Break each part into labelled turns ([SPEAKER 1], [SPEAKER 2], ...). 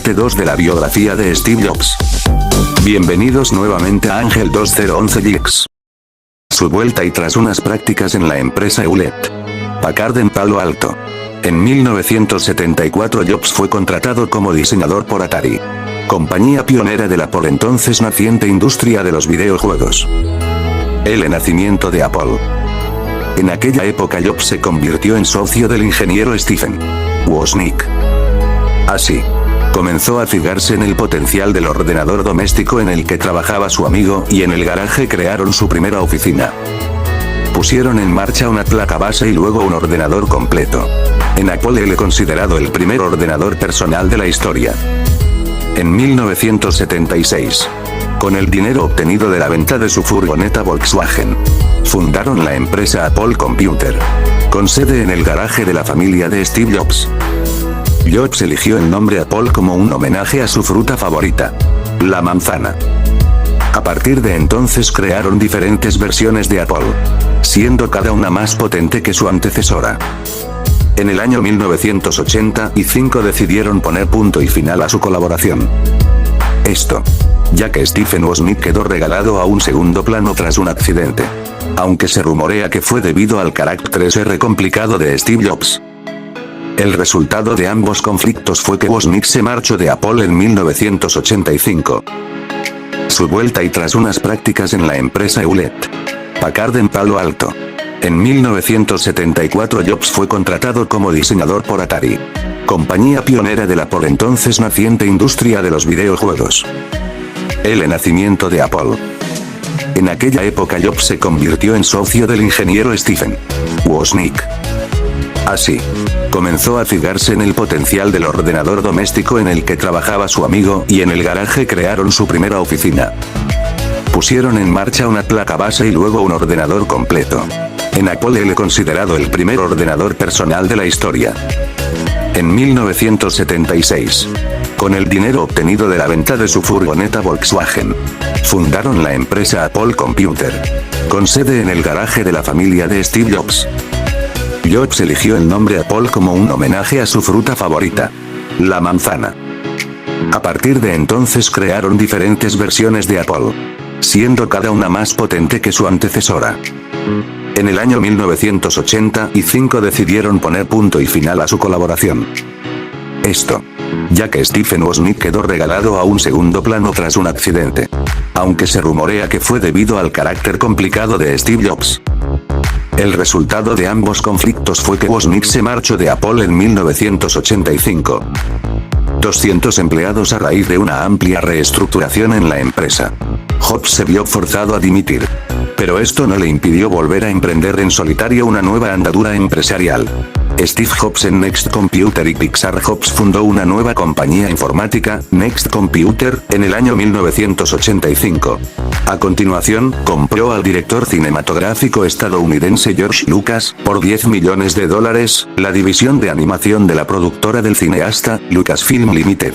[SPEAKER 1] parte 2 de la biografía de Steve Jobs. Bienvenidos nuevamente a Ángel 2011 Geeks. Su vuelta y tras unas prácticas en la empresa Hewlett Packard en Palo Alto. En 1974 Jobs fue contratado como diseñador por Atari, compañía pionera de la por entonces naciente industria de los videojuegos. El nacimiento de Apple. En aquella época Jobs se convirtió en socio del ingeniero Stephen Wozniak. Así, comenzó a fijarse en el potencial del ordenador doméstico en el que trabajaba su amigo y en el garaje crearon su primera oficina. Pusieron en marcha una placa base y luego un ordenador completo. En Apple es considerado el primer ordenador personal de la historia. En 1976, con el dinero obtenido de la venta de su furgoneta Volkswagen, fundaron la empresa Apple Computer, con sede en el garaje de la familia de Steve Jobs. Jobs eligió el nombre Apple como un homenaje a su fruta favorita, la manzana. A partir de entonces crearon diferentes versiones de Apple, siendo cada una más potente que su antecesora. En el año 1985 decidieron poner punto y final a su colaboración. Esto, ya que Stephen Wozniak quedó regalado a un segundo plano tras un accidente. Aunque se rumorea que fue debido al carácter complicado de Steve Jobs. El resultado de ambos conflictos fue que Wozniak se marchó de Apple en 1985. Su vuelta y tras unas prácticas en la empresa Hewlett Packard en Palo Alto. En 1974 Jobs fue contratado como diseñador por Atari, compañía pionera de la por entonces naciente industria de los videojuegos. El nacimiento de Apple. En aquella época Jobs se convirtió en socio del ingeniero Stephen Wozniak. Así, comenzó a fijarse en el potencial del ordenador doméstico en el que trabajaba su amigo y en el garaje crearon su primera oficina. Pusieron en marcha una placa base y luego un ordenador completo. En Apple es considerado el primer ordenador personal de la historia. En 1976, con el dinero obtenido de la venta de su furgoneta Volkswagen, fundaron la empresa Apple Computer, con sede en el garaje de la familia de Steve Jobs. Jobs eligió el nombre Apple como un homenaje a su fruta favorita, la manzana. A partir de entonces crearon diferentes versiones de Apple, siendo cada una más potente que su antecesora. En el año 1985 decidieron poner punto y final a su colaboración. Esto, ya que Stephen Wozniak quedó regalado a un segundo plano tras un accidente. Aunque se rumorea que fue debido al carácter complicado de Steve Jobs. El resultado de ambos conflictos fue que Wozniak se marchó de Apple en 1985. 200 empleados a raíz de una amplia reestructuración en la empresa. Jobs se vio forzado a dimitir. Pero esto no le impidió volver a emprender en solitario una nueva andadura empresarial. Steve Jobs en Next Computer y Pixar. Jobs fundó una nueva compañía informática, Next Computer, en el año 1985. A continuación, compró al director cinematográfico estadounidense George Lucas, por $10 millones, la división de animación de la productora del cineasta, Lucasfilm Limited.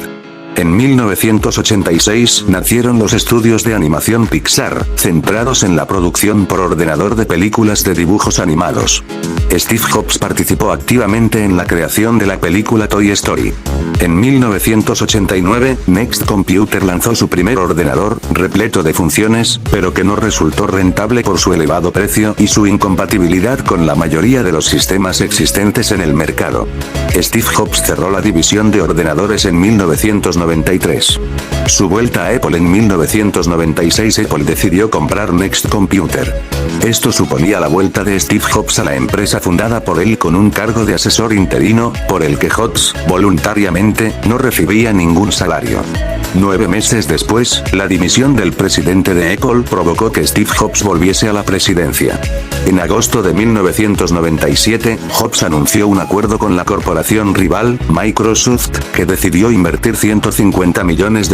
[SPEAKER 1] En 1986 nacieron los estudios de animación Pixar, centrados en la producción por ordenador de películas de dibujos animados. Steve Jobs participó activamente en la creación de la película Toy Story. En 1989, Next Computer lanzó su primer ordenador, repleto de funciones, pero que no resultó rentable por su elevado precio y su incompatibilidad con la mayoría de los sistemas existentes en el mercado. Steve Jobs cerró la división de ordenadores en 1993. Su vuelta a Apple en 1996. Apple decidió comprar Next Computer. Esto suponía la vuelta de Steve Jobs a la empresa fundada por él con un cargo de asesor interino, por el que Jobs, voluntariamente, no recibía ningún salario. 9 meses después, la dimisión del presidente de Apple provocó que Steve Jobs volviese a la presidencia. En agosto de 1997, Jobs anunció un acuerdo con la corporación rival, Microsoft, que decidió invertir $150 millones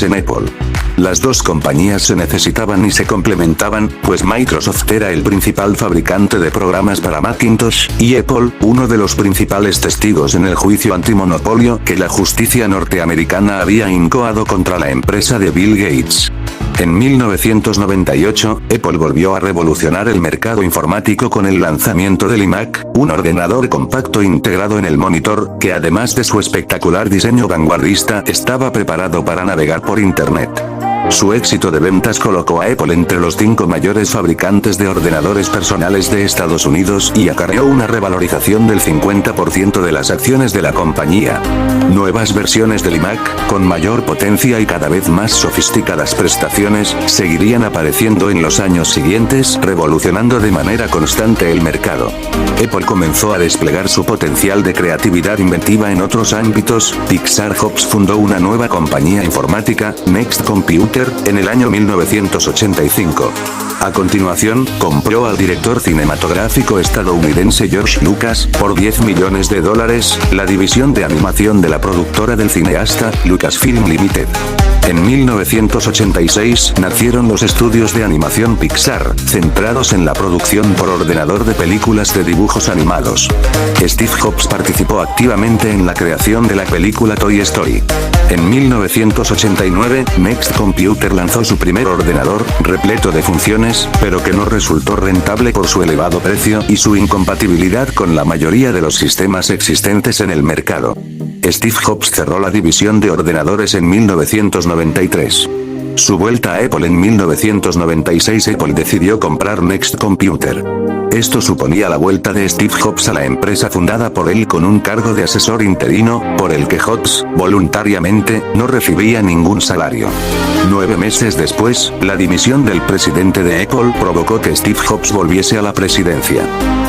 [SPEAKER 1] en Apple. Las dos compañías se necesitaban y se complementaban, pues Microsoft era el principal fabricante de programas para Macintosh, y Apple, uno de los principales testigos en el juicio antimonopolio que la justicia norteamericana había incoado contra la empresa de Bill Gates. En 1998, Apple volvió a revolucionar el mercado informático con el lanzamiento del iMac, un ordenador compacto integrado en el monitor, que además de su espectacular diseño vanguardista, estaba preparado para navegar por Internet. Su éxito de ventas colocó a Apple entre los 5 mayores fabricantes de ordenadores personales de Estados Unidos y acarreó una revalorización del 50% de las acciones de la compañía. Nuevas versiones del iMac, con mayor potencia y cada vez más sofisticadas prestaciones, seguirían apareciendo en los años siguientes, revolucionando de manera constante el mercado. Apple comenzó a desplegar su potencial de creatividad inventiva en otros ámbitos. Pixar Jobs fundó una nueva compañía informática, Next Computer, en el año 1985. A continuación, compró al director cinematográfico estadounidense George Lucas, por $10 millones, la división de animación de la productora del cineasta, Lucasfilm Limited. En 1986 nacieron los estudios de animación Pixar, centrados en la producción por ordenador de películas de dibujos animados. Steve Jobs participó activamente en la creación de la película Toy Story. En 1989, Next Computer lanzó su primer ordenador, repleto de funciones, pero que no resultó rentable por su elevado precio y su incompatibilidad con la mayoría de los sistemas existentes en el mercado. Steve Jobs cerró la división de ordenadores en 1993. Su vuelta a Apple en 1996, Apple decidió comprar Next Computer. Esto suponía la vuelta de Steve Jobs a la empresa fundada por él con un cargo de asesor interino, por el que Jobs, voluntariamente, no recibía ningún salario. 9 meses después, la dimisión del presidente de Apple provocó que Steve Jobs volviese a la presidencia.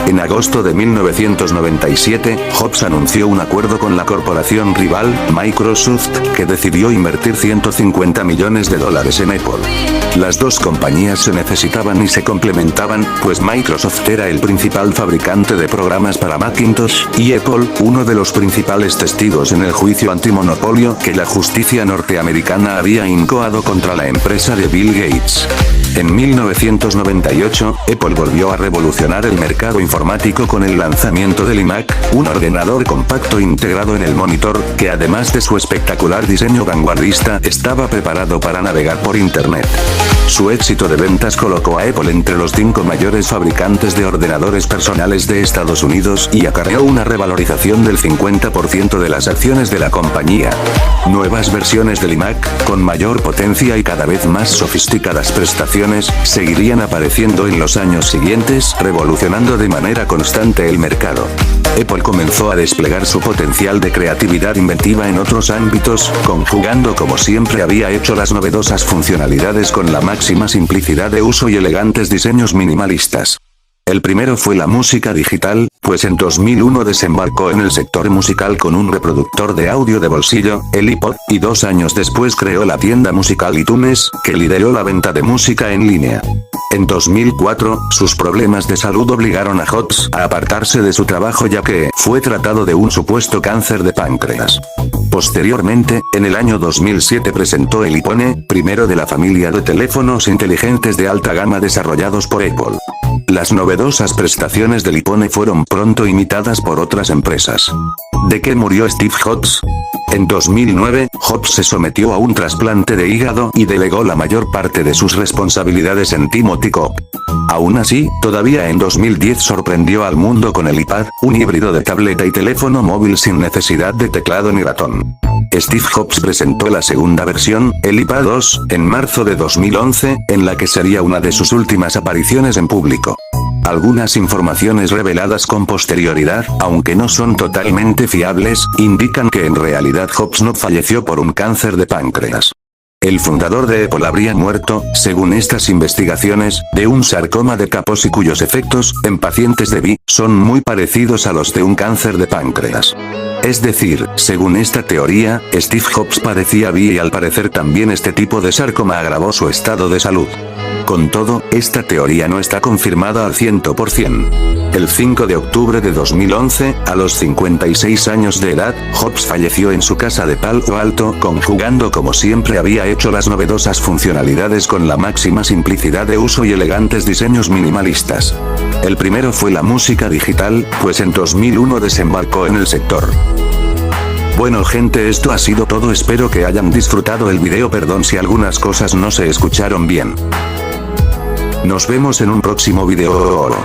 [SPEAKER 1] En agosto de 1997, Jobs anunció un acuerdo con la corporación rival, Microsoft, que decidió invertir $150 millones en Apple. Las dos compañías se necesitaban y se complementaban, pues Microsoft era el principal fabricante de programas para Macintosh, y Apple, uno de los principales testigos en el juicio antimonopolio que la justicia norteamericana había incoado contra la empresa de Bill Gates. En 1998, Apple volvió a revolucionar el mercado informático con el lanzamiento del iMac, un ordenador compacto integrado en el monitor, que además de su espectacular diseño vanguardista, estaba preparado para navegar por Internet. Su éxito de ventas colocó a Apple entre los 5 mayores fabricantes de ordenadores personales de Estados Unidos y acarreó una revalorización del 50% de las acciones de la compañía. Nuevas versiones del iMac, con mayor potencia y cada vez más sofisticadas prestaciones, seguirían apareciendo en los años siguientes, revolucionando de manera constante el mercado. Apple comenzó a desplegar su potencial de creatividad inventiva en otros ámbitos, conjugando como siempre había hecho las novedosas funcionalidades con la máxima simplicidad de uso y elegantes diseños minimalistas. El primero fue la música digital, pues en 2001 desembarcó en el sector musical con un reproductor de audio de bolsillo, el iPod, y 2 años después creó la tienda musical iTunes, que lideró la venta de música en línea. En 2004, sus problemas de salud obligaron a Jobs a apartarse de su trabajo ya que fue tratado de un supuesto cáncer de páncreas. Posteriormente, en el año 2007 presentó el iPhone, primero de la familia de teléfonos inteligentes de alta gama desarrollados por Apple. Las novedosas prestaciones del iPhone fueron pronto imitadas por otras empresas. ¿De qué murió Steve Jobs? En 2009, Jobs se sometió a un trasplante de hígado y delegó la mayor parte de sus responsabilidades en Timothy Cook. Aún así, todavía en 2010 sorprendió al mundo con el iPad, un híbrido de tableta y teléfono móvil sin necesidad de teclado ni ratón. Steve Jobs presentó la segunda versión, el iPad 2, en marzo de 2011, en la que sería una de sus últimas apariciones en público. Algunas informaciones reveladas con posterioridad, aunque no son totalmente fiables, indican que en realidad Jobs no falleció por un cáncer de páncreas. El fundador de Apple habría muerto, según estas investigaciones, de un sarcoma de Kaposi cuyos efectos, en pacientes de VI, son muy parecidos a los de un cáncer de páncreas. Es decir, según esta teoría, Steve Jobs padecía VI y al parecer también este tipo de sarcoma agravó su estado de salud. Con todo, esta teoría no está confirmada al 100%. El 5 de octubre de 2011, a los 56 años de edad, Jobs falleció en su casa de Palo Alto, conjugando como siempre había hecho las novedosas funcionalidades con la máxima simplicidad de uso y elegantes diseños minimalistas. El primero fue la música digital, pues en 2001 desembarcó en el sector. Bueno gente, esto ha sido todo, espero que hayan disfrutado el video, perdón si algunas cosas no se escucharon bien. Nos vemos en un próximo video.